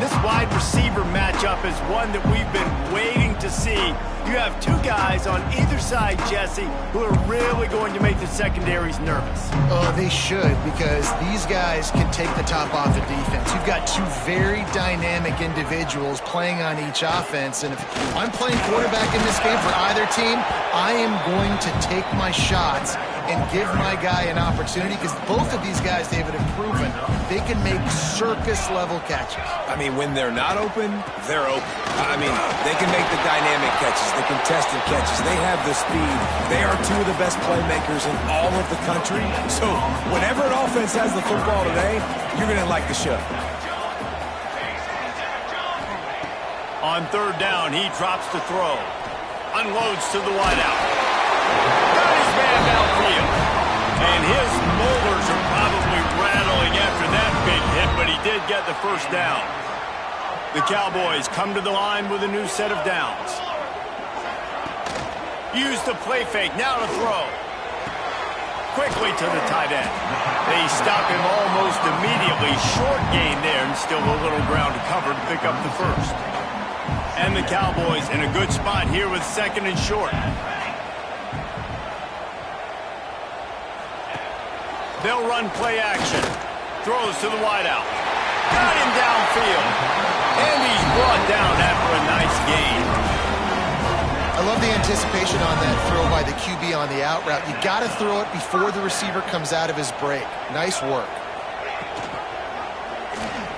This wide receiver matchup is one that we've been waiting to see. You have two guys on either side, Jesse, who are really going to make the secondaries nervous. Oh, they should, because these guys can take the top off the defense. You've got two very dynamic individuals playing on each offense, and if I'm playing quarterback in this game for either team, I am going to take my shots and give my guy an opportunity, because both of these guys, David, have proven they can make circus-level catches. I mean, when they're not open, they're open. I mean, they can make the dynamic catches, the contested catches. They have the speed. They are two of the best playmakers in all of the country. So whenever an offense has the football today, you're going to like the show. On third down, he drops to throw. Unloads to the wideout. Got his man downfield. And his molars are probably rattling after that big hit, but he did get the first down. The Cowboys come to the line with a new set of downs. Use the play fake, now to throw. Quickly to the tight end. They stop him almost immediately. Short gain there, and still a little ground to cover to pick up the first. And the Cowboys in a good spot here with second and short. They'll run play action. Throws to the wideout. Got him downfield. And he's brought down after a nice gain. I love the anticipation on that throw by the QB on the out route. You got to throw it before the receiver comes out of his break. Nice work.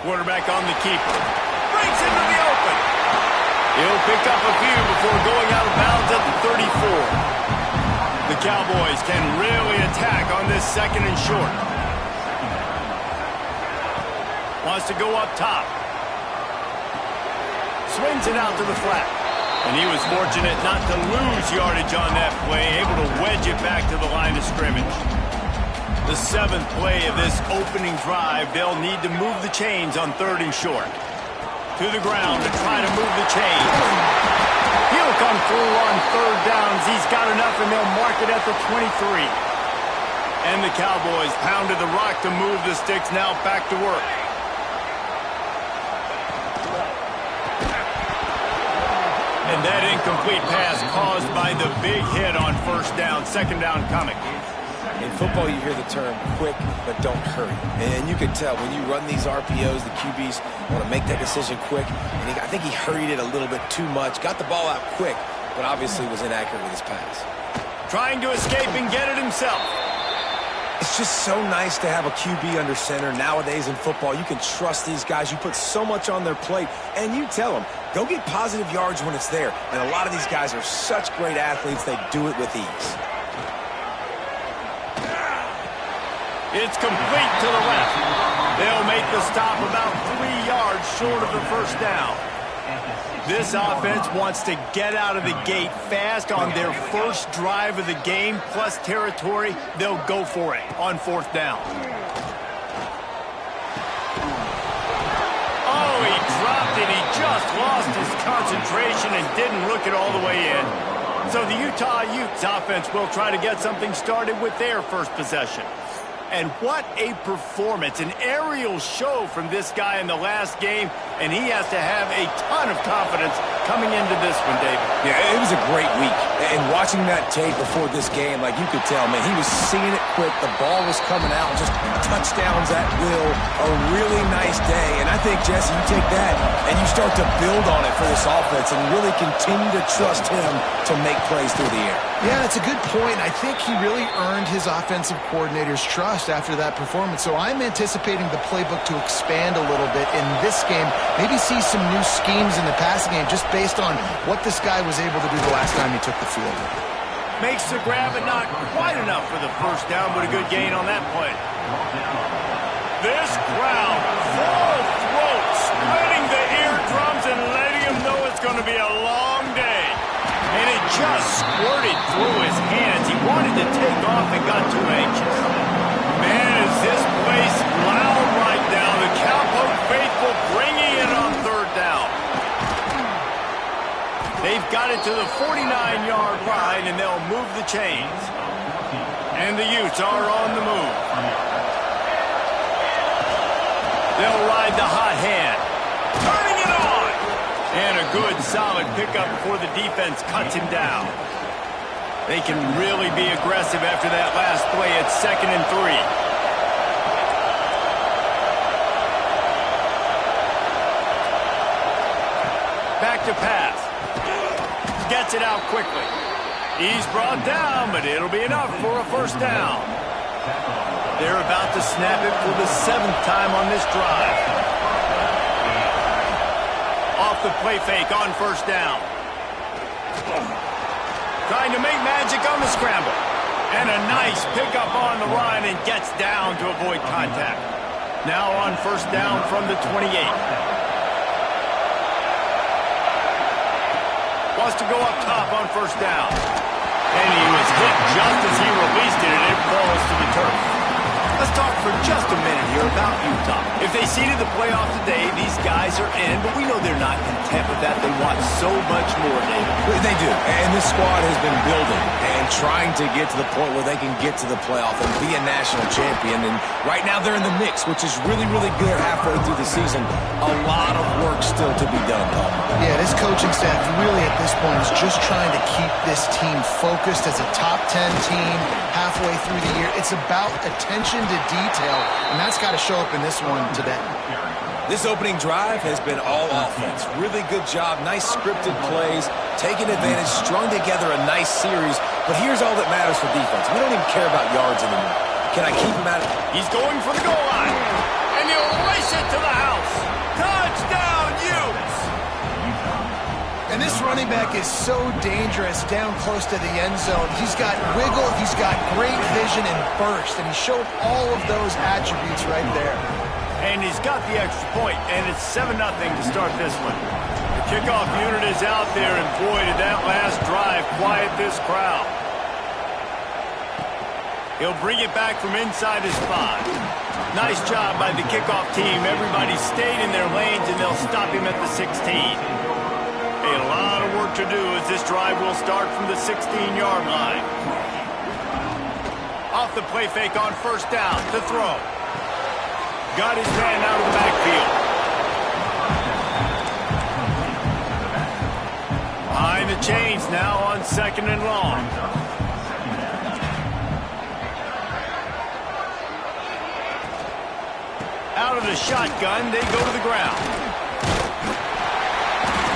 Quarterback on the keeper. Breaks into the open. He'll pick up a few before going out of bounds at the 34. The Cowboys can really attack on this second and short. Wants to go up top. Swings it out to the flat. And he was fortunate not to lose yardage on that play, able to wedge it back to the line of scrimmage. The seventh play of this opening drive, they'll need to move the chains on third and short. To the ground to try to move the chains. He'll come through on third downs. He's got enough, and they'll mark it at the 23. And the Cowboys pounded the rock to move the sticks, now back to work. And that incomplete pass caused by the big hit on first down. Second down coming. In football, you hear the term quick, but don't hurry. And you can tell when you run these RPOs, the QBs want to make that decision quick. And I think he hurried it a little bit too much. Got the ball out quick, but obviously was inaccurate with his pass. Trying to escape and get it himself. It's just so nice to have a QB under center. Nowadays in football, you can trust these guys. You put so much on their plate, and you tell them, go get positive yards when it's there. And a lot of these guys are such great athletes, they do it with ease. It's complete to the left. They'll make the stop about 3 yards short of the first down. This offense wants to get out of the gate fast on their first drive of the game, plus territory. They'll go for it on fourth down. Oh, he dropped it. He just lost his concentration and didn't look it all the way in. So the Utah Utes offense will try to get something started with their first possession. And what a performance, an aerial show from this guy in the last game, and he has to have a ton of confidence coming into this one, David. Yeah, it was a great week. And watching that tape before this game, like you could tell, man, he was seeing it quick. The ball was coming out, just touchdowns at will. A really nice day. And I think, Jesse, you take that and you start to build on it for this offense and really continue to trust him to make plays through the air. Yeah, it's a good point. I think he really earned his offensive coordinator's trust after that performance. So I'm anticipating the playbook to expand a little bit in this game. Maybe see some new schemes in the passing game just based on what this guy was able to do the last time he took the field. Makes the grab, but not quite enough for the first down, but a good gain on that play. This crowd, full throat, splitting the eardrums and letting him know it's going to be a long day. And it just squirted through his hands. He wanted to take off and got too anxious. Man, is this place loud right now. The Cowboy faithful bringing it on third down. They've got it to the 49-yard line, and they'll move the chains. And the Utes are on the move. They'll ride the hot hand. Good, solid pickup before the defense cuts him down. They can really be aggressive after that last play at 2nd and 3. Back to pass. Gets it out quickly. He's brought down, but it'll be enough for a first down. They're about to snap it for the 7th time on this drive. Off the play fake on first down. Trying to make magic on the scramble. And a nice pickup on the run and gets down to avoid contact. Now on first down from the 28. Wants to go up top on first down. And he was hit just as he released it, and it falls to the turf. Let's talk for just a minute here about Utah. If they seeded the playoff today, these guys are in, but we know they're not content with that. They want so much more, David. They do, and this squad has been building and trying to get to the point where they can get to the playoff and be a national champion. And right now they're in the mix, which is really, really good halfway through the season. A lot of work still to be done, Paul. Yeah, this coaching staff really at this point is just trying to keep this team focused as a top 10 team halfway through the year. It's about attention to detail, and that's got to show up in this one today. This opening drive has been all offense. Really good job, nice scripted plays, taking advantage, strung together a nice series. But here's all that matters for defense. We don't even care about yards anymore. Can I keep him at it? He's going for the goal line, and he'll race it to the house. Touchdown, Utes! And this running back is so dangerous down close to the end zone. He's got wiggle, he's got great vision and burst, and he showed all of those attributes right there. And he's got the extra point, and it's 7-0 to start this one. The kickoff unit is out there, and boy, did that last drive quiet this crowd. He'll bring it back from inside his 5. Nice job by the kickoff team. Everybody stayed in their lanes, and they'll stop him at the 16. A lot of work to do as this drive will start from the 16-yard line. Off the play fake on first down to throw. Got his man out of the backfield. Behind the chains now on 2nd and long. Out of the shotgun, they go to the ground.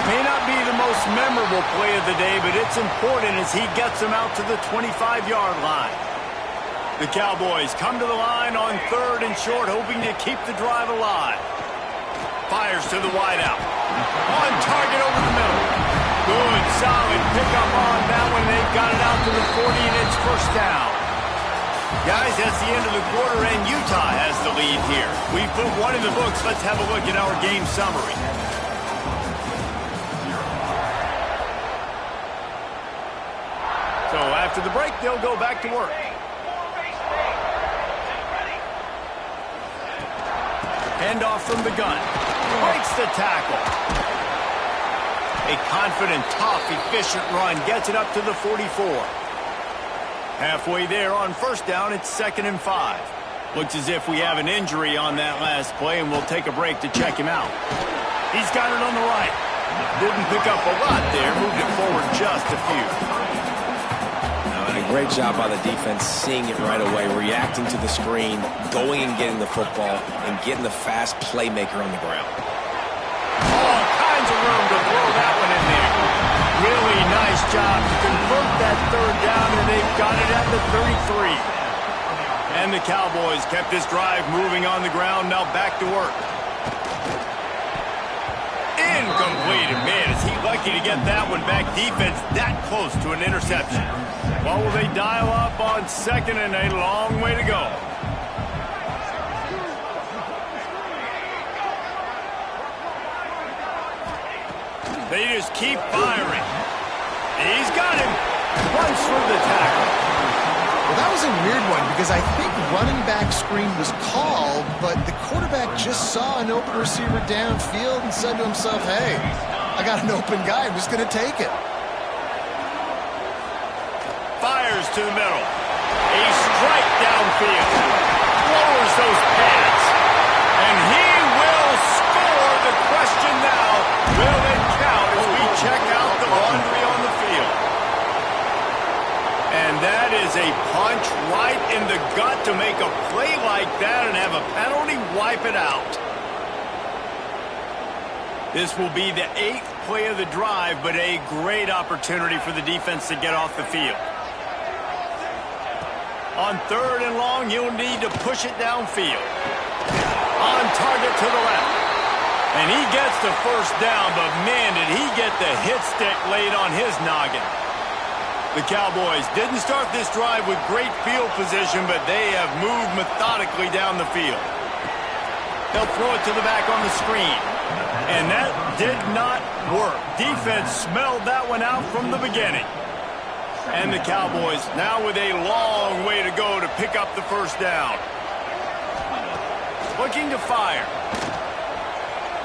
May not be the most memorable play of the day, but it's important as he gets them out to the 25-yard line. The Cowboys come to the line on 3rd and short, hoping to keep the drive alive. Fires to the wideout. On target over the middle. Good, solid pickup on that one. They've got it out to the 40, and it's first down. Guys, that's the end of the quarter, and Utah has the lead here. We've put one in the books. Let's have a look at our game summary. So after the break, they'll go back to work. Handoff from the gun. Breaks the tackle. A confident, tough, efficient run gets it up to the 44. Halfway there on first down, it's 2nd and 5. Looks as if we have an injury on that last play, and we'll take a break to check him out. He's got it on the right. Didn't pick up a lot there, moved it forward just a few. A great job by the defense, seeing it right away, reacting to the screen, going and getting the football, and getting the fast playmaker on the ground. All kinds of room to throw that one in there. Really nice job to convert that 3rd down, and they've got it at the 33. And the Cowboys kept this drive moving on the ground, now back to work. Incomplete, and man, is he lucky to get that one back. Defense that close to an interception. Well, will they dial up on 2nd and a long way to go? They just keep firing. He's got him. Runs through the tackle. Well, that was a weird one because I think running back screen was called, but the quarterback just saw an open receiver downfield and said to himself, hey, I got an open guy. I'm just going to take it. Fires to the middle. A strike downfield. Lowers those pads. And he will score. The question now, will it count as we a punch right in the gut to make a play like that and have a penalty wipe it out. This will be the 8th play of the drive, but a great opportunity for the defense to get off the field. On 3rd and long, you'll need to push it downfield. On target to the left. And he gets the first down, but man, did he get the hit stick laid on his noggin. The Cowboys didn't start this drive with great field position, but they have moved methodically down the field. They'll throw it to the back on the screen. And that did not work. Defense smelled that one out from the beginning. And the Cowboys now with a long way to go to pick up the first down. Looking to fire.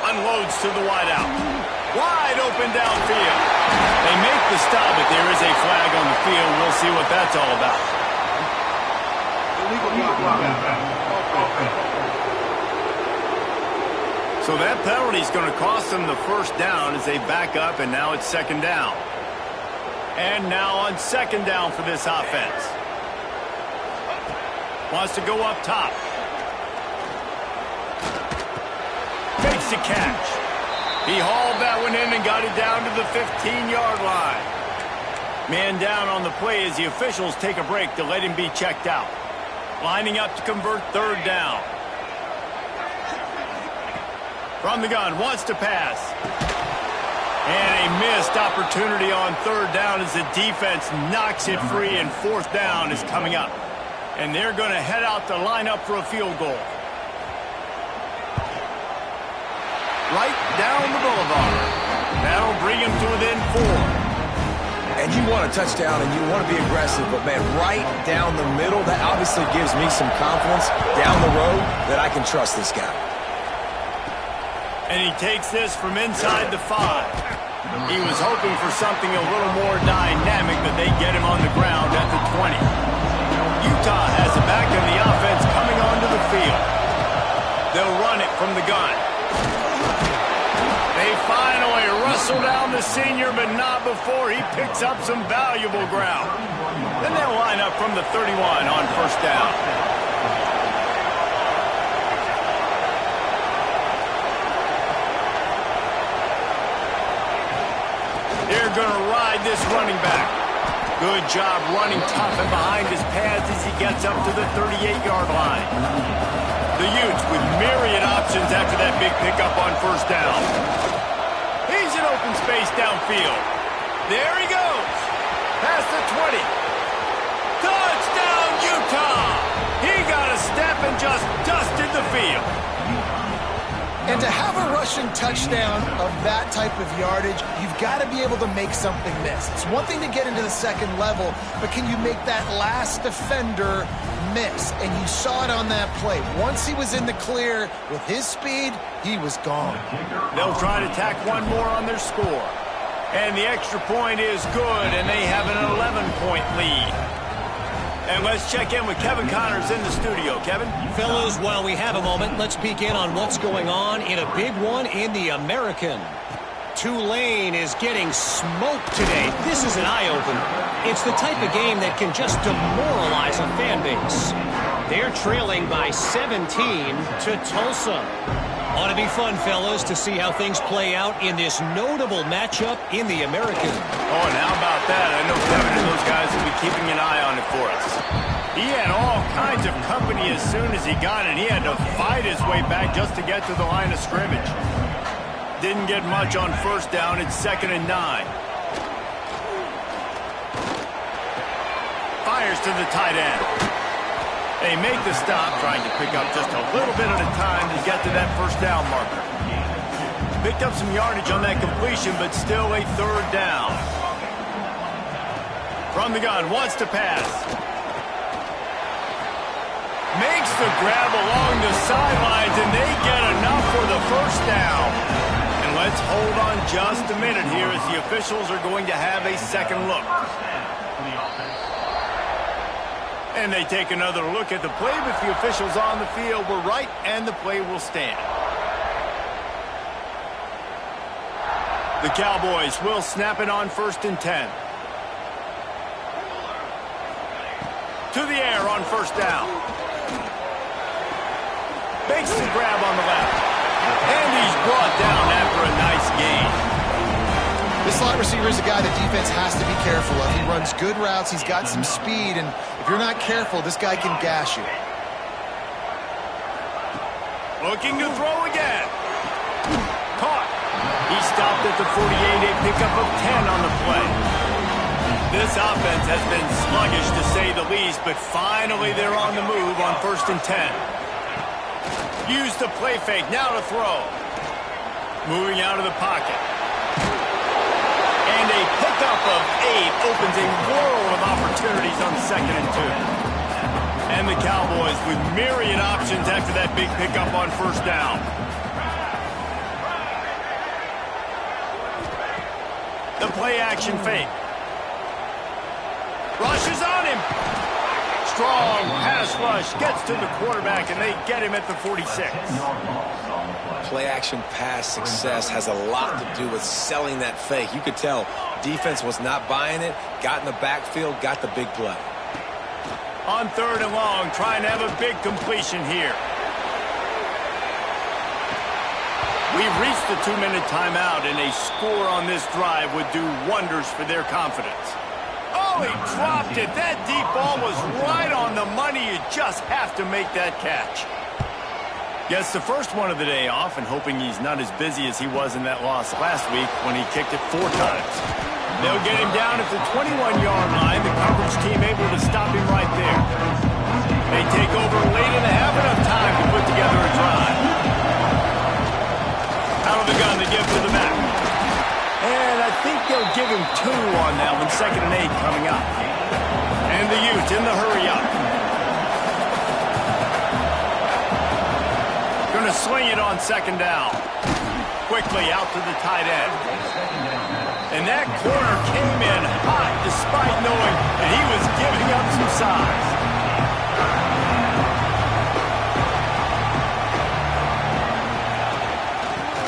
Unloads to the wideout. Wide open downfield. They make the stop, but there is a flag on the field. We'll see what that's all about. So that penalty is going to cost them the first down as they back up, and now it's 2nd down. And now on 2nd down for this offense. Wants to go up top. Makes the catch. He hauled that one in and got it down to the 15-yard line. Man down on the play as the officials take a break to let him be checked out. Lining up to convert 3rd down. From the gun, wants to pass. And a missed opportunity on 3rd down as the defense knocks it free, and 4th down is coming up. And they're going to head out to line up for a field goal. Right down the boulevard. That'll bring him to within 4. And you want a touchdown and you want to be aggressive, but, man, right down the middle, that obviously gives me some confidence down the road that I can trust this guy. And he takes this from inside the 5. He was hoping for something a little more dynamic, but they get him on the ground at the 20. Utah has the back of the offense coming onto the field. They'll run it from the gun. They finally wrestle down the senior, but not before he picks up some valuable ground. Then they'll line up from the 31 on 1st down. They're going to ride this running back. Good job running tough and behind his pads as he gets up to the 38-yard line. The Utes with myriad options after that big pickup on 1st down. He's in open space downfield. There he goes. Past the 20. Touchdown, Utah! He got a step and just dusted the field. And to have a rushing touchdown of that type of yardage, you've got to be able to make something miss. It's one thing to get into the 2nd level, but can you make that last defender miss? And you saw it on that play. Once he was in the clear with his speed, he was gone. They'll try to tack one more on their score. And the extra point is good, and they have an 11-point lead. And let's check in with Kevin Connors in the studio. Kevin? Fellas, while we have a moment, let's peek in on what's going on in a big one in the American. Tulane is getting smoked today. This is an eye-opener. It's the type of game that can just demoralize a fan base. They're trailing by 17 to Tulsa. Ought to be fun, fellas, to see how things play out in this notable matchup in the American. Oh, and how about that? I know Kevin and those guys will be keeping an eye on it for us. He had all kinds of company as soon as he got it. He had to fight his way back just to get to the line of scrimmage. Didn't get much on 1st down. It's 2nd and 9. Fires to the tight end. They make the stop, trying to pick up just a little bit at a time to get to that 1st down marker. Picked up some yardage on that completion, but still a 3rd down. From the gun, wants to pass. Makes the grab along the sidelines, and they get enough for the 1st down. And let's hold on just a minute here as the officials are going to have a second look. And they take another look at the play, but the officials on the field were right, and the play will stand. The Cowboys will snap it on 1st and 10. to the air on first down. Makes the grab on the left. And he's brought down after a nice gain. This slot receiver is a guy the defense has to be careful of. He runs good routes. He's got some speed. And if you're not careful, this guy can gash you. Looking to throw again. Caught. He stopped at the 48, a pickup of 10 on the play. This offense has been sluggish to say the least, but finally they're on the move on 1st and 10. Use the play fake, now to throw. Moving out of the pocket. And a pickup of 8 opens a world of opportunities on 2nd and 2. And the Cowboys with myriad options after that big pickup on 1st down. The play action fake. Rushes on him. Strong pass rush gets to the quarterback, and they get him at the 46. Play action pass success has a lot to do with selling that fake. You could tell defense was not buying it, got in the backfield, got the big play. On 3rd and long, trying to have a big completion here. We've reached the 2-minute timeout, and a score on this drive would do wonders for their confidence. Oh, he dropped it. That deep ball was right on the money. You just have to make that catch. Gets the first one of the day off, and hoping he's not as busy as he was in that loss last week when he kicked it 4 times. They'll get him down at the 21-yard line. The coverage team able to stop him right there. They take over late in the half, enough time to put together a drive. Out of the gun, they give to the back. And I think they'll give him 2 on that one. 2nd and 8 coming up. And the Utes in the hurry up. Going to swing it on 2nd down. Quickly out to the tight end. And that corner came in hot despite knowing that he was giving up some size.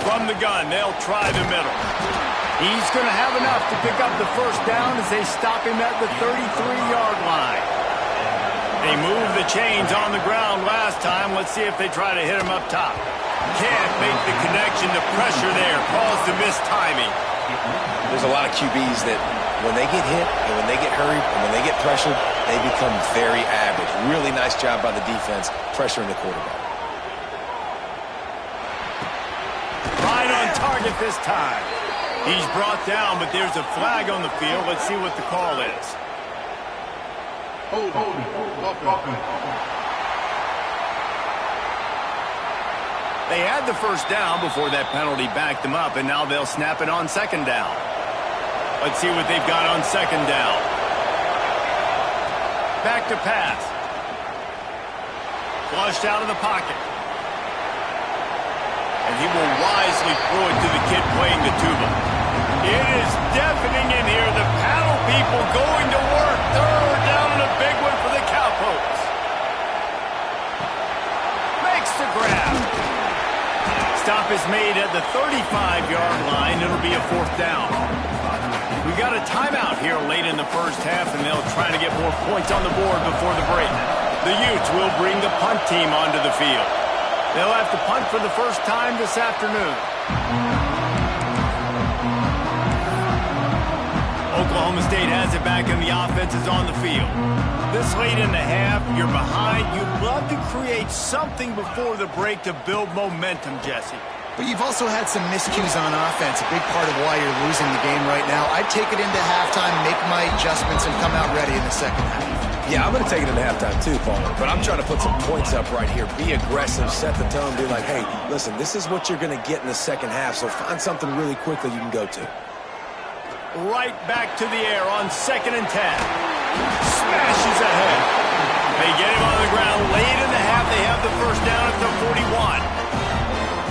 From the gun, they'll try the middle. He's going to have enough to pick up the 1st down as they stop him at the 33-yard line. They moved the chains on the ground last time. Let's see if they try to hit him up top. Can't make the connection. The pressure there caused the missed timing. There's a lot of QBs that when they get hit and when they get hurried and when they get pressured, they become very average. Really nice job by the defense pressuring the quarterback. Right on target this time. He's brought down, but there's a flag on the field. Let's see what the call is. They had the 1st down before that penalty backed them up, and now they'll snap it on 2nd down. Let's see what they've got on 2nd down. Back to pass. Flushed out of the pocket. And he will wisely throw it to the kid playing the tuba. It is deafening in here. The paddle people going to work. 3rd down and a big one for the Cowpokes. Makes the grab. Stop is made at the 35-yard line. It'll be a 4th down. We got a timeout here late in the 1st half, and they'll try to get more points on the board before the break. The Utes will bring the punt team onto the field. They'll have to punt for the 1st time this afternoon. Oklahoma State has it back, and the offense is on the field. This late in the half, you're behind. You'd love to create something before the break to build momentum, Jesse. But you've also had some miscues on offense, a big part of why you're losing the game right now. I'd take it into halftime, make my adjustments, and come out ready in the 2nd half. Yeah, I'm going to take it into halftime too, Paul. But I'm trying to put some points up right here. Be aggressive, set the tone, be like, hey, listen, this is what you're going to get in the 2nd half, so find something really quickly you can go to. Right back to the air on 2nd and 10. Smashes ahead. They get him on the ground late in the half. They have the 1st down at the 41.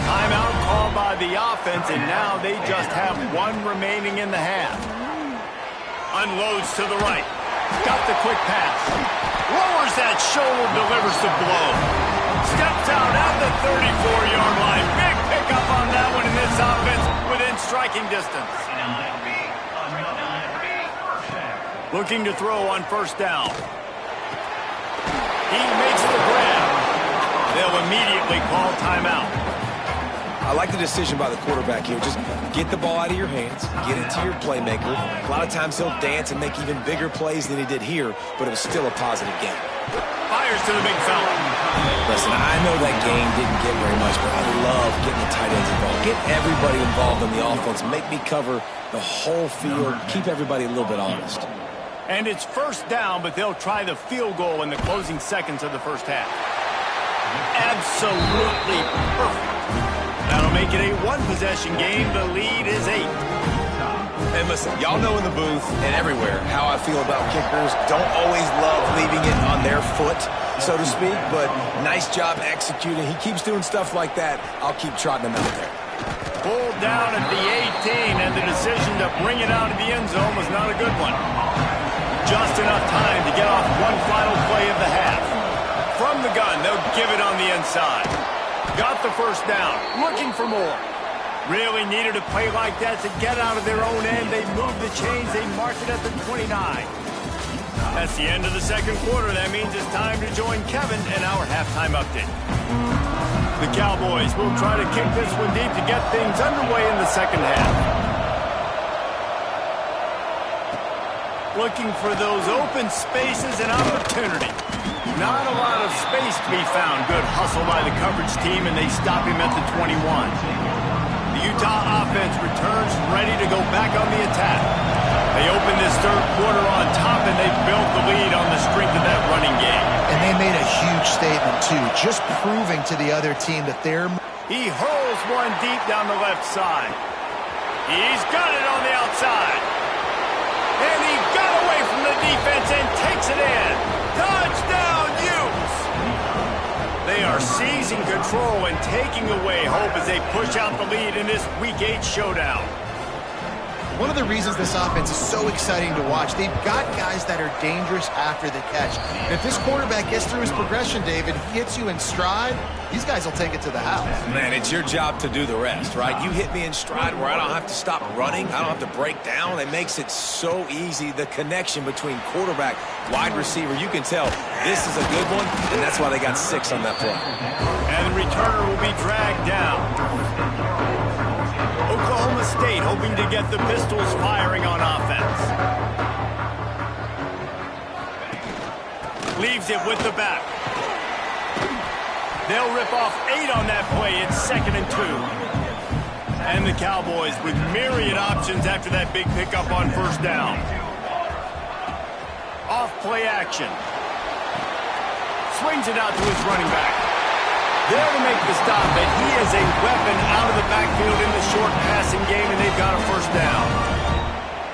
Timeout called by the offense, and now they just have 1 remaining in the half. Unloads to the right. Got the quick pass. Lowers that shoulder, delivers the blow. Steps out at the 34-yard line. Big pickup on that one in this offense within striking distance. Looking to throw on 1st down. He makes the grab. They'll immediately call timeout. I like the decision by the quarterback here. Just get the ball out of your hands, get it to your playmaker. A lot of times he'll dance and make even bigger plays than he did here, but it was still a positive game. Fires to the big fella. Listen, I know that game didn't get very much, but I love getting the tight ends involved. Get everybody involved in the offense. Make me cover the whole field. Keep everybody a little bit honest. And it's first down, but they'll try the field goal in the closing seconds of the first half. Absolutely perfect. That'll make it a one-possession game. The lead is 8. And listen, y'all know in the booth and everywhere how I feel about kickers. Don't always love leaving it on their foot, so to speak, but nice job executing. He keeps doing stuff like that. I'll keep trotting him out there. Pulled down at the 18, and the decision to bring it out of the end zone was not a good one. Just enough time to get off one final play of the half. From the gun, they'll give it on the inside. Got the first down, looking for more. Really needed a play like that to get out of their own end. They moved the chains, they marked it at the 29. That's the end of the second quarter. That means it's time to join Kevin and our halftime update. The Cowboys will try to kick this one deep to get things underway in the second half. Looking for those open spaces and opportunity. Not a lot of space to be found. Good hustle by the coverage team, and they stop him at the 21. The Utah offense returns ready to go back on the attack. They open this third quarter on top, and they built the lead on the strength of that running game. And they made a huge statement, too, just proving to the other team that they're... He hurls one deep down the left side. He's got it on the outside. And he got away from the defense and takes it in. Touchdown, Utes! They are seizing control and taking away hope as they push out the lead in this Week 8 showdown. One of the reasons this offense is so exciting to watch, they've got guys that are dangerous after the catch. And if this quarterback gets through his progression, David, he hits you in stride, these guys will take it to the house. Man, it's your job to do the rest, right? You hit me in stride where I don't have to stop running. I don't have to break down. It makes it so easy. The connection between quarterback, wide receiver, you can tell this is a good one, and that's why they got 6 on that play. And the returner will be dragged down. Oklahoma State hoping to get the Pistols firing on offense. Leaves it with the back. They'll rip off 8 on that play. It's 2nd and 2. And the Cowboys with myriad options after that big pickup on first down. Off play action. Swings it out to his running back. There to make the stop, and he is a weapon out of the backfield in the short passing game, and they've got a first down.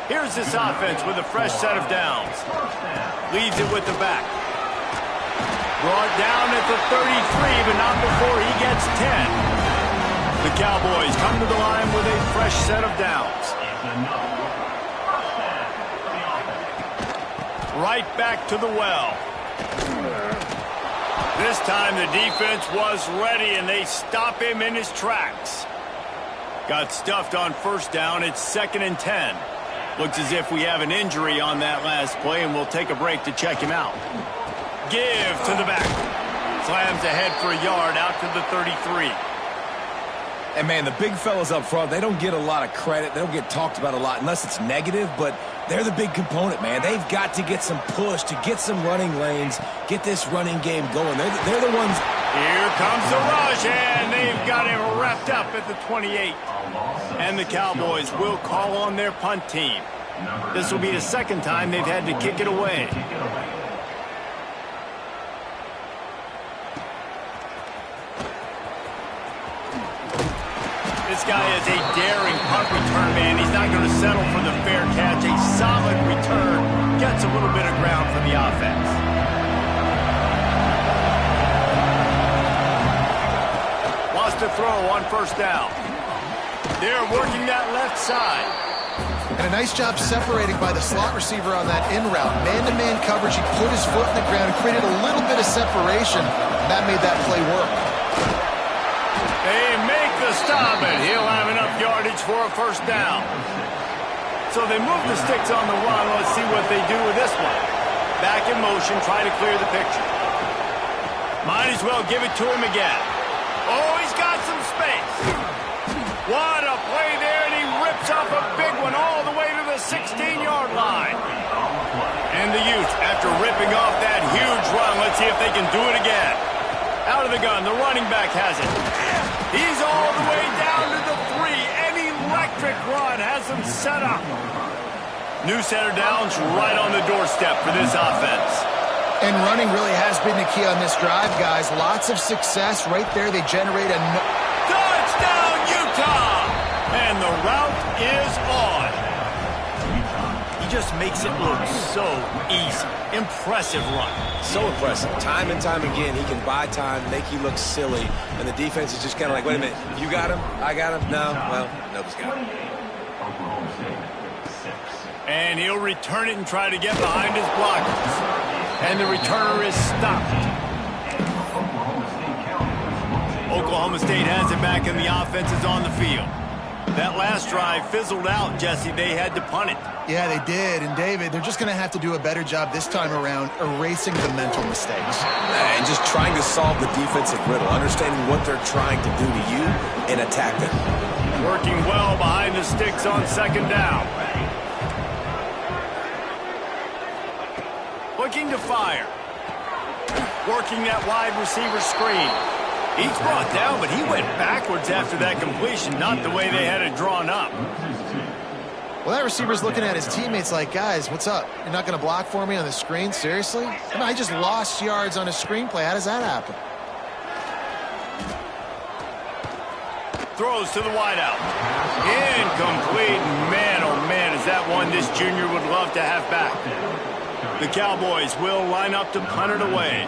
Here's this offense with a fresh set of downs. Leaves it with the back. Brought down at the 33, but not before he gets 10. The Cowboys come to the line with a fresh set of downs. Right back to the well. This time the defense was ready, and they stop him in his tracks. Got stuffed on first down. It's 2nd and 10. Looks as if we have an injury on that last play, and we'll take a break to check him out. Give to the back. Slams ahead for a yard out to the 33. And, man, the big fellas up front, they don't get a lot of credit. They don't get talked about a lot unless it's negative, but they're the big component, man. They've got to get some push, to get some running lanes, get this running game going. They're the ones. Here comes the rush, and they've got him wrapped up at the 28. And the Cowboys will call on their punt team. This will be the second time they've had to kick it away. This guy is a daring punt return man. He's not going to settle for the fair catch. A solid return. Gets a little bit of ground for the offense. Wants to throw on first down. They're working that left side. And a nice job separating by the slot receiver on that in route. Man-to-man coverage. He put his foot in the ground and created a little bit of separation. And that made that play work. They make the stop, and he'll have enough yardage for a first down. So they move the sticks on the run. Let's see what they do with this one. Back in motion, try to clear the picture. Might as well give it to him again. Oh, he's got some space. What a play there, and he rips off a big one all the way to the 16-yard line. And the Utes, after ripping off that huge run, let's see if they can do it again. Out of the gun, the running back has it. He's all the way down to the 3. An electric run has him set up. New set of downs right on the doorstep for this offense. And running really has been the key on this drive, guys. Lots of success right there. They generate a touchdown, Utah! And the route is on. He just makes it look so easy. Impressive run. So impressive. Time and time again, he can buy time, make you look silly, and the defense is just kind of like, wait a minute, you got him? I got him? No? Well, nobody's got him. And he'll return it and try to get behind his blockers. And the returner is stopped. Oklahoma State has it back, and the offense is on the field. That last drive fizzled out, Jesse. They had to punt it. Yeah, they did. And, David, they're just going to have to do a better job this time around erasing the mental mistakes. And just trying to solve the defensive riddle, understanding what they're trying to do to you and attack them. Working well behind the sticks on second down. Looking to fire. Working that wide receiver screen. He's brought down, but he went backwards after that completion, not the way they had it drawn up. Well, that receiver's looking at his teammates like, guys, what's up? You're not going to block for me on the screen? Seriously? I just lost yards on a screenplay. How does that happen? Throws to the wideout. Incomplete. Man, oh man, is that one this junior would love to have back. The Cowboys will line up to punt it away.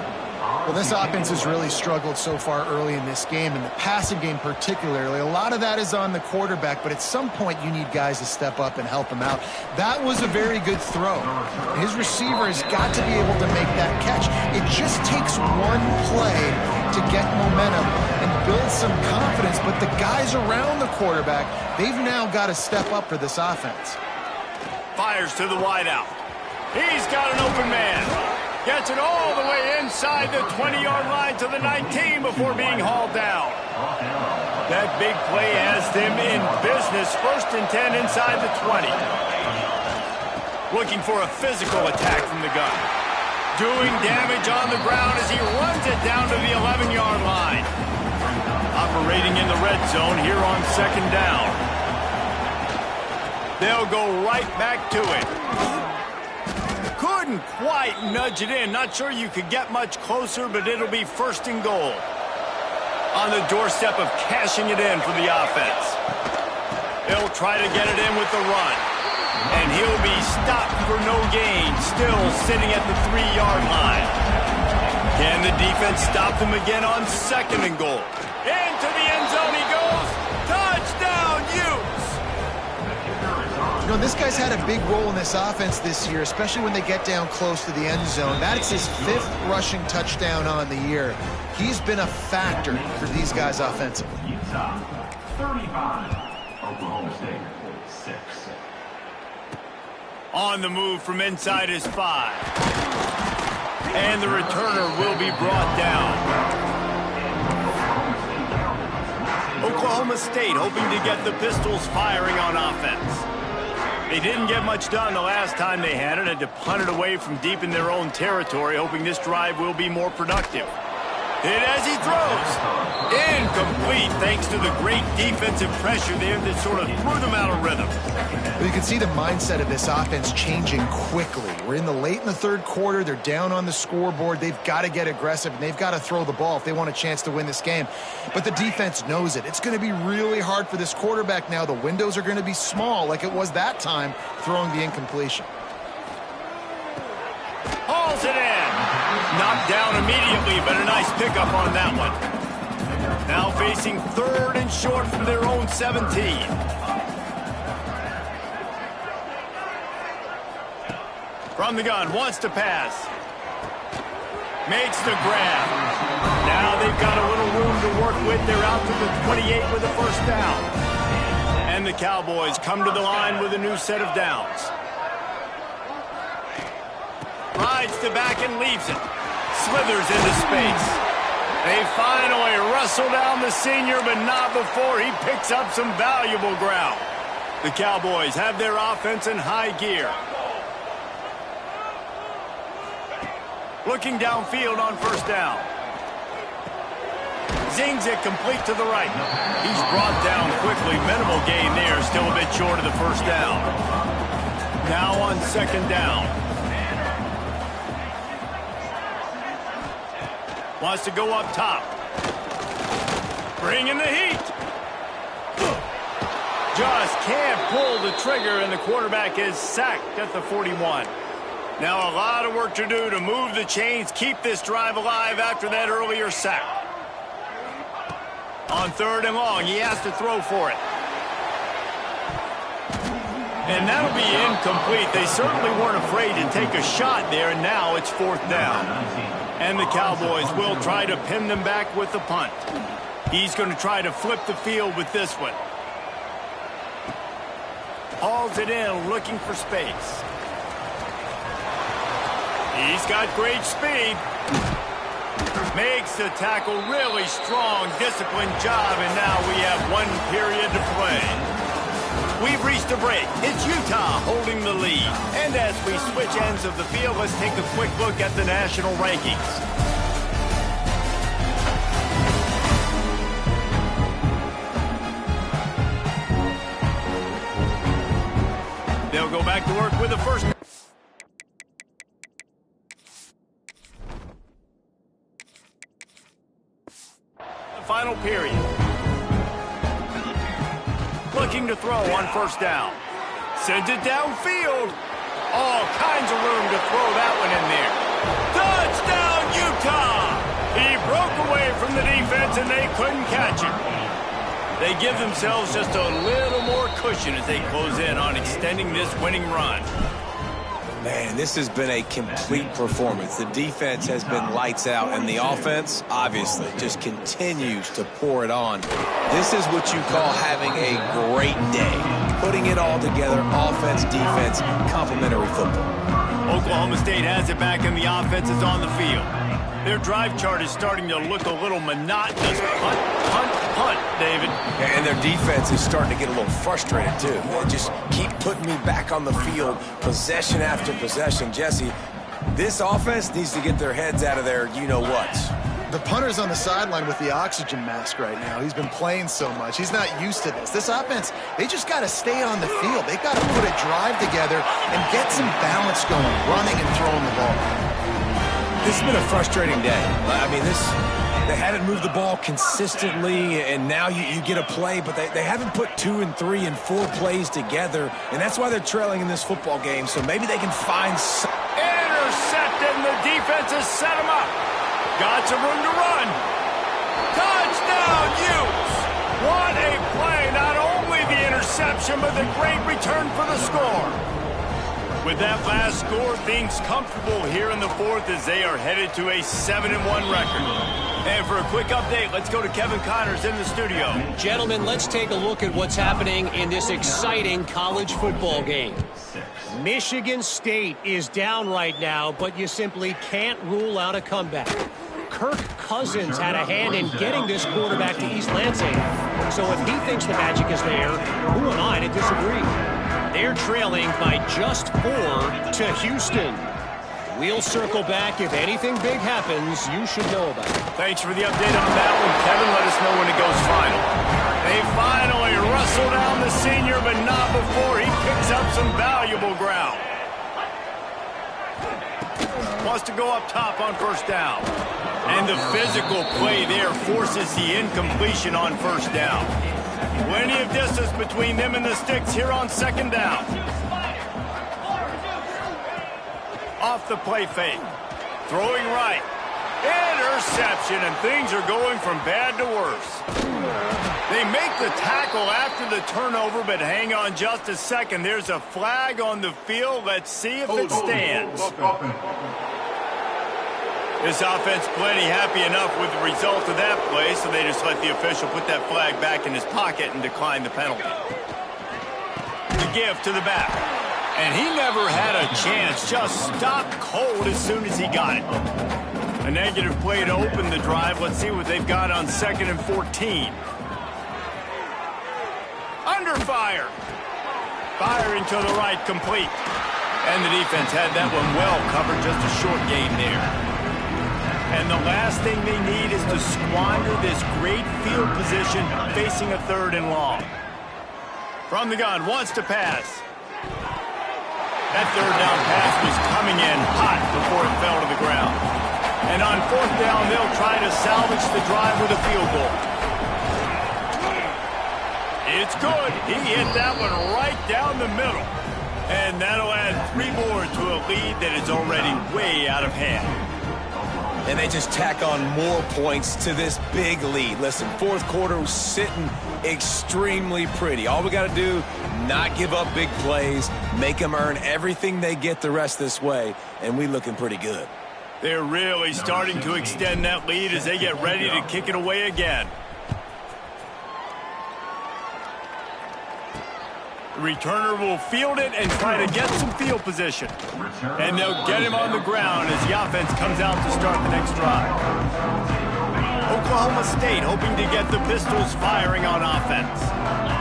Well, this offense has really struggled so far early in this game, and the passing game particularly. A lot of that is on the quarterback, but at some point you need guys to step up and help him out. That was a very good throw. His receiver has got to be able to make that catch. It just takes one play to get momentum and build some confidence, but the guys around the quarterback, they've now got to step up for this offense. Fires to the wideout. He's got an open man. Gets it all the way inside the 20-yard line to the 19 before being hauled down. That big play has them in business. 1st and 10 inside the 20. Looking for a physical attack from the gun. Doing damage on the ground as he runs it down to the 11-yard line. Operating in the red zone here on second down. They'll go right back to it. Couldn't quite nudge it in. Not sure you could get much closer, but it'll be 1st and goal. On the doorstep of cashing it in for the offense. They'll try to get it in with the run. And he'll be stopped for no gain, still sitting at the 3-yard line. Can the defense stop them again on 2nd and goal? Into the end zone he goes. Touchdown, Utes! You know, this guy's had a big role in this offense this year, especially when they get down close to the end zone. That's his 5th rushing touchdown on the year. He's been a factor for these guys offensively. Utah, 35. Oklahoma State, 6. On the move from inside his 5. And the returner will be brought down. Oklahoma State hoping to get the Pistols firing on offense. They didn't get much done the last time they had it, had to punt it away from deep in their own territory, hoping this drive will be more productive. Hit as he throws. Incomplete, thanks to the great defensive pressure there that sort of threw them out of rhythm. Well, you can see the mindset of this offense changing quickly. We're late in the 3rd quarter. They're down on the scoreboard. They've got to get aggressive, and they've got to throw the ball if they want a chance to win this game. But the defense knows it. It's going to be really hard for this quarterback now. The windows are going to be small like it was that time throwing the incompletion. Hauls it in. Knocked down immediately, but a nice pickup on that one. Now facing 3rd and short from their own 17. From the gun, wants to pass. Makes the grab. Now they've got a little room to work with. They're out to the 28 with a 1st down. And the Cowboys come to the line with a new set of downs. Rides to back and leaves it. Slithers into space. They finally wrestle down the senior, but not before he picks up some valuable ground. The Cowboys have their offense in high gear. Looking downfield on first down. Zings it complete to the right. He's brought down quickly. Minimal gain there. Still a bit short of the first down. Now on second down. Wants to go up top. Bring in the heat. Just can't pull the trigger, and the quarterback is sacked at the 41. Now a lot of work to do to move the chains, keep this drive alive after that earlier sack. On third and long, he has to throw for it. And that'll be incomplete. They certainly weren't afraid to take a shot there, and now it's fourth down. And the Cowboys will try to pin them back with the punt. He's going to try to flip the field with this one. Hauls it in, looking for space. He's got great speed. Makes the tackle really strong, disciplined job, and now we have 1 period to play. We've reached a break. It's Utah holding the lead. And as we switch ends of the field, let's take a quick look at the national rankings. They'll go back to work with the first. The final period. Looking to throw on first down. Sends it downfield. All kinds of room to throw that one in there. Touchdown, Utah! He broke away from the defense and they couldn't catch him. They give themselves just a little more cushion as they close in on extending this winning run. Man, this has been a complete performance. The defense has been lights out, and the offense, obviously, just continues to pour it on. This is what you call having a great day. Putting it all together, offense, defense, complementary football. Oklahoma State has it back, and the offense is on the field. Their drive chart is starting to look a little monotonous. Punt, punt, punt, David. And their defense is starting to get a little frustrated, too. They just keep putting me back on the field, possession after possession. Jesse, this offense needs to get their heads out of their you-know-whats. The punter's on the sideline with the oxygen mask right now. He's been playing so much. He's not used to this. This offense, they just got to stay on the field. They got to put a drive together and get some balance going, running and throwing the ball. This has been a frustrating day. I mean, they haven't moved the ball consistently, and now you get a play, but they haven't put 2 and 3 and 4 plays together, and that's why they're trailing in this football game, so maybe they can find some. Intercepted, and the defense has set him up. Got some room to run. Touchdown, Utes! What a play. Not only the interception, but the great return for the score. With that last score, things comfortable here in the fourth as they are headed to a 7-1 record. And for a quick update, let's go to Kevin Connors in the studio. Gentlemen, let's take a look at what's happening in this exciting college football game. Michigan State is down right now, but you simply can't rule out a comeback. Kirk Cousins had a hand in getting this quarterback to East Lansing. So if he thinks the magic is there, who am I to disagree? They're trailing by just 4 to Houston. We'll circle back. If anything big happens, you should know about it. Thanks for the update on that one, Kevin. Let us know when it goes final. They finally wrestle down the senior, but not before he picks up some valuable ground. Wants to go up top on first down. And the physical play there forces the incompletion on first down. Plenty of distance between them and the sticks here on second down. Off the play fake. Throwing right. Interception, and things are going from bad to worse. They make the tackle after the turnover, but hang on just a second. There's a flag on the field. Let's see if it stands. This offense plenty happy enough with the result of that play, so they just let the official put that flag back in his pocket and decline the penalty. The give to the back. And he never had a chance. Just stopped cold as soon as he got it. A negative play to open the drive. Let's see what they've got on 2nd and 14. Under fire. Firing to the right, complete. And the defense had that one well covered, just a short gain there. And the last thing they need is to squander this great field position facing a 3rd and long. From the gun, wants to pass. That 3rd down pass was coming in hot before it fell to the ground. And on 4th down, they'll try to salvage the drive with a field goal. It's good. He hit that one right down the middle. And that'll add 3 more to a lead that is already way out of hand. And they just tack on more points to this big lead. Listen, 4th quarter was sitting extremely pretty. All we got to do, not give up big plays, make them earn everything they get the rest this way, and we looking pretty good. They're really starting to extend that lead as they get ready to kick it away again. The returner will field it and try to get some field position. And they'll get him on the ground as the offense comes out to start the next drive. Oklahoma State hoping to get the Pistols firing on offense.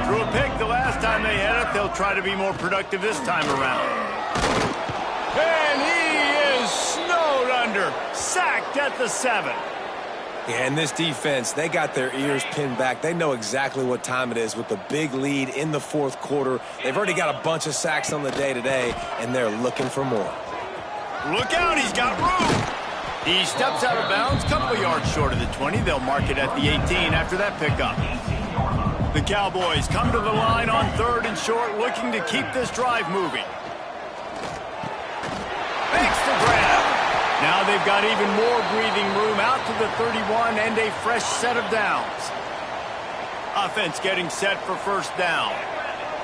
Threw a pick the last time they had it. They'll try to be more productive this time around. And he is snowed under. Sacked at the 7. Yeah, and this defense, they got their ears pinned back. They know exactly what time it is with the big lead in the 4th quarter. They've already got a bunch of sacks on the day today, and they're looking for more. Look out, he's got room. He steps out of bounds, couple yards short of the 20. They'll mark it at the 18 after that pickup. The Cowboys come to the line on 3rd and short, looking to keep this drive moving. Makes the grab. Now they've got even more breathing room out to the 31 and a fresh set of downs. Offense getting set for 1st down.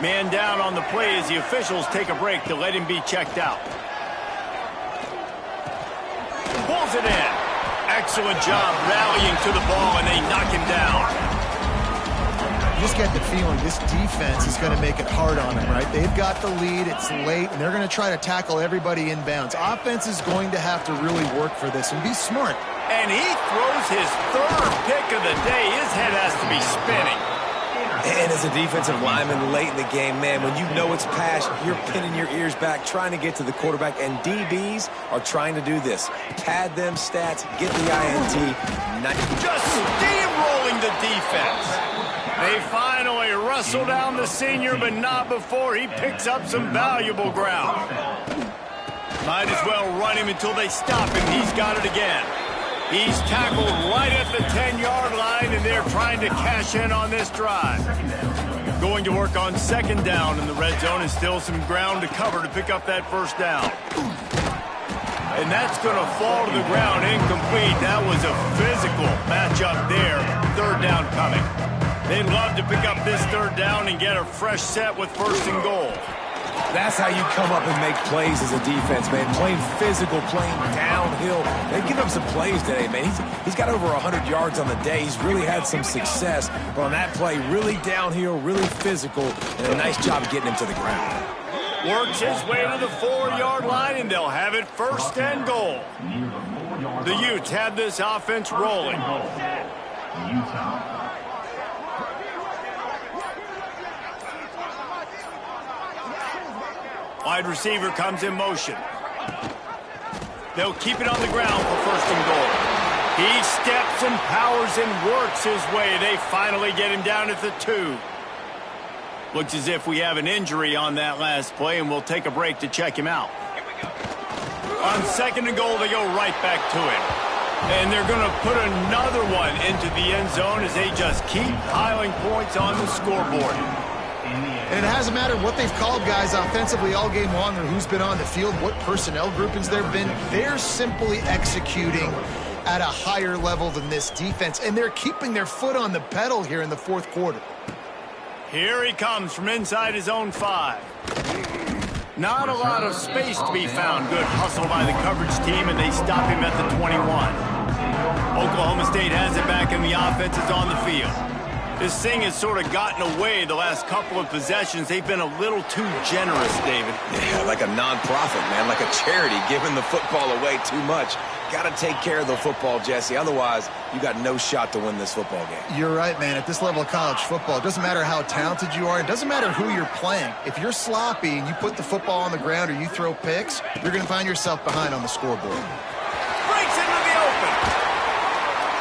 Man down on the play as the officials take a break to let him be checked out. Pulls it in. Excellent job rallying to the ball, and they knock him down. You just get the feeling this defense is going to make it hard on them, right? They've got the lead, it's late, and they're going to try to tackle everybody inbounds. Offense is going to have to really work for this and be smart. And he throws his 3rd pick of the day. His head has to be spinning. And as a defensive lineman late in the game, man, when you know it's pass, you're pinning your ears back, trying to get to the quarterback, and DBs are trying to do this. Pad them stats, get the INT. Just steamrolling the defense. They finally wrestle down the senior, but not before he picks up some valuable ground. Might as well run him until they stop him. He's got it again. He's tackled right at the 10-yard line, and they're trying to cash in on this drive. Going to work on 2nd down in the red zone, and still some ground to cover to pick up that 1st down. And that's going to fall to the ground incomplete. That was a physical matchup there. 3rd down coming. They'd love to pick up this 3rd down and get a fresh set with 1st and goal. That's how you come up and make plays as a defense, man. Playing physical, playing downhill. They've given up some plays today, man. He's got over 100 yards on the day. He's really had some success. But on that play, really downhill, really physical, and a nice job getting him to the ground. Works his way to the 4-yard line, and they'll have it 1st and goal. The Utes have this offense rolling. Utah. Wide receiver comes in motion. They'll keep it on the ground for 1st and goal. He steps and powers and works his way. They finally get him down at the 2. Looks as if we have an injury on that last play, and we'll take a break to check him out. On 2nd and goal, they go right back to it. And they're going to put another one into the end zone as they just keep piling points on the scoreboard. And it hasn't mattered what they've called guys offensively all game long or who's been on the field, what personnel groupings there have been. They're simply executing at a higher level than this defense, and they're keeping their foot on the pedal here in the 4th quarter. Here he comes from inside his own 5. Not a lot of space to be found. Good hustle by the coverage team, and they stop him at the 21. Oklahoma State has it back, and the offense is on the field. This thing has sort of gotten away the last couple of possessions. They've been a little too generous, David. Yeah, like a non-profit, man, like a charity, giving the football away too much. got to take care of the football, Jesse. Otherwise, you got no shot to win this football game. You're right, man. At this level of college football, it doesn't matter how talented you are. It doesn't matter who you're playing. If you're sloppy and you put the football on the ground or you throw picks, you're going to find yourself behind on the scoreboard. Breaks into the open.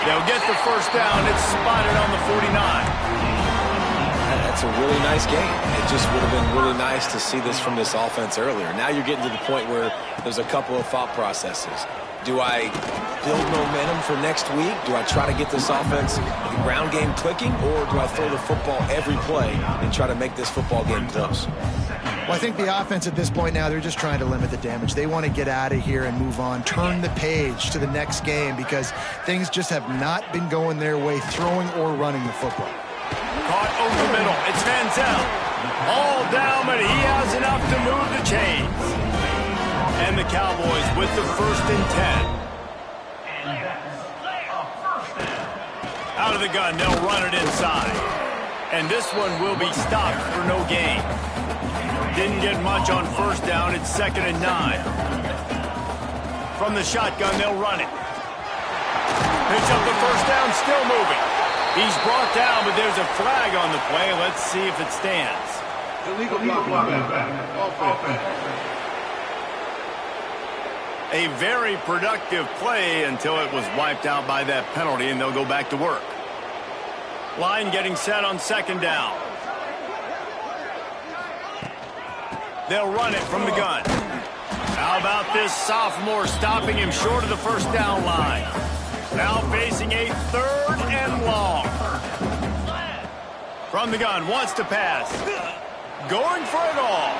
They'll get the first down. It's spotted on the 49. That's a really nice game. It just would have been really nice to see this from this offense earlier. Now you're getting to the point where there's a couple of thought processes. Do I build momentum for next week? Do I try to get this offense, the ground game clicking, or do I throw the football every play and try to make this football game close? Well, I think the offense at this point now, they're just trying to limit the damage. They want to get out of here and move on, turn the page to the next game because things just have not been going their way, throwing or running the football. Caught over the middle. It's Manziel. All down, but he has enough to move the chains. And the Cowboys with the 1st and 10. Out of the gun, they'll run it inside. And this one will be stopped for no gain. Didn't get much on 1st down. It's 2nd and 9. From the shotgun, they'll run it. Picks up the 1st down, still moving. He's brought down, but there's a flag on the play. Let's see if it stands. Illegal block. Offense. A very productive play until it was wiped out by that penalty, and they'll go back to work. Line getting set on 2nd down. They'll run it from the gun. How about this sophomore stopping him short of the 1st down line? Now facing a 3rd and long. From the gun, wants to pass. Going for it all.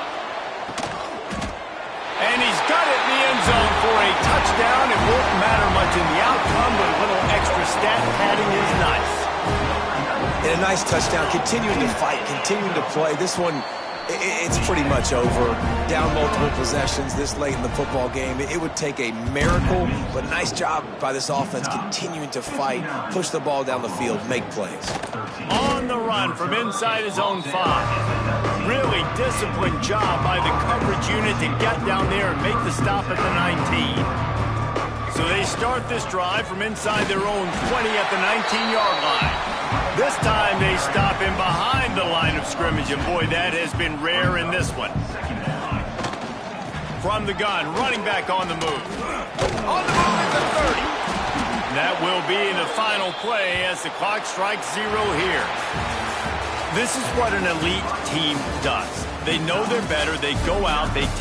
And he's got it in the end zone for a touchdown. It won't matter much in the outcome, but a little extra stat padding is nice. And a nice touchdown, continuing to fight, continuing to play. This one, it's pretty much over. Down multiple possessions this late in the football game. It would take a miracle, but nice job by this offense continuing to fight, push the ball down the field, make plays. On the run from inside his own 5. Really disciplined job by the coverage unit to get down there and make the stop at the 19. So they start this drive from inside their own 20 at the 19-yard line. This time they stop him behind the line of scrimmage, and boy, that has been rare in this one. From the gun, running back on the move. On the move at the 30. That will be the final play as the clock strikes 0 here. This is what an elite team does. They know they're better. They go out, they take